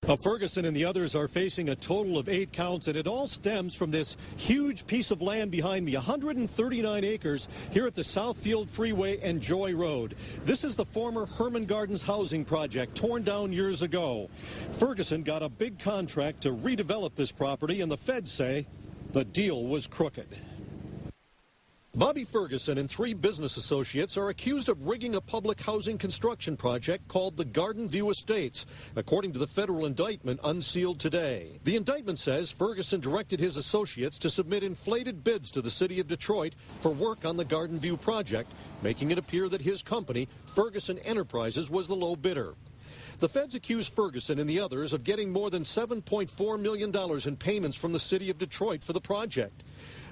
Ferguson and the others are facing a total of 8 counts, and it all stems from this huge piece of land behind me, 139 acres here at the Southfield Freeway and Joy Road. This is the former Herman Gardens housing project, torn down years ago. Ferguson got a big contract to redevelop this property, and the feds say the deal was crooked. Bobby Ferguson and 3 business associates are accused of rigging a public housing construction project called the Garden View Estates, according to the federal indictment unsealed today. The indictment says Ferguson directed his associates to submit inflated bids to the city of Detroit for work on the Garden View project, making it appear that his company, Ferguson Enterprises, was the low bidder. The feds accuse Ferguson and the others of getting more than $7.4 million in payments from the city of Detroit for the project.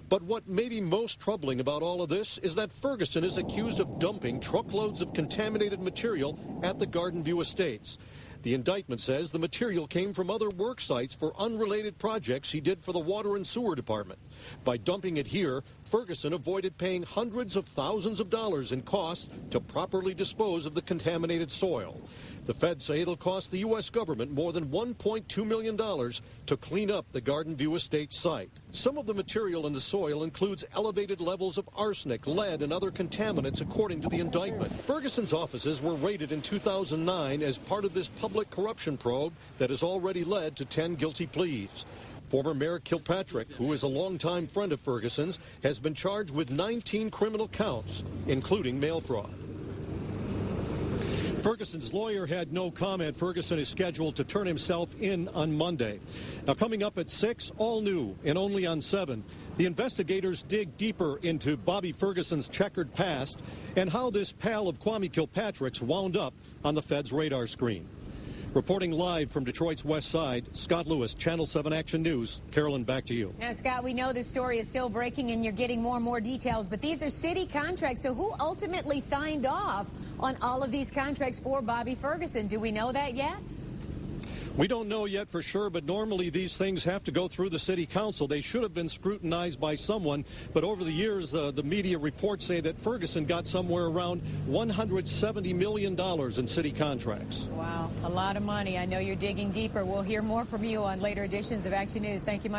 But what may be most troubling about all of this is that Ferguson is accused of dumping truckloads of contaminated material at the Garden View Estates. The indictment says the material came from other work sites for unrelated projects he did for the Water and Sewer Department. By dumping it here, Ferguson avoided paying hundreds of thousands of dollars in costs to properly dispose of the contaminated soil. The feds say it'll cost the U.S. government more than $1.2 million to clean up the Garden View Estate site. Some of the material in the soil includes elevated levels of arsenic, lead, and other contaminants, according to the indictment. Ferguson's offices were raided in 2009 as part of this public corruption probe that has already led to 10 guilty pleas. Former Mayor Kilpatrick, who is a longtime friend of Ferguson's, has been charged with 19 criminal counts, including mail fraud. Ferguson's lawyer had no comment. Ferguson is scheduled to turn himself in on Monday. Now, coming up at 6, all new and only on 7, the investigators dig deeper into Bobby Ferguson's checkered past and how this pal of Kwame Kilpatrick's wound up on the Fed's radar screen. Reporting live from Detroit's West Side, Scott Lewis, Channel 7 Action News. Carolyn, back to you. Now, Scott, we know this story is still breaking and you're getting more and more details, but these are city contracts. So who ultimately signed off on all of these contracts for Bobby Ferguson? Do we know that yet? We don't know yet for sure, but normally these things have to go through the city council. They should have been scrutinized by someone, but over the years, the media reports say that Ferguson got somewhere around $170 million in city contracts. Wow, a lot of money. I know you're digging deeper. We'll hear more from you on later editions of Action News. Thank you much.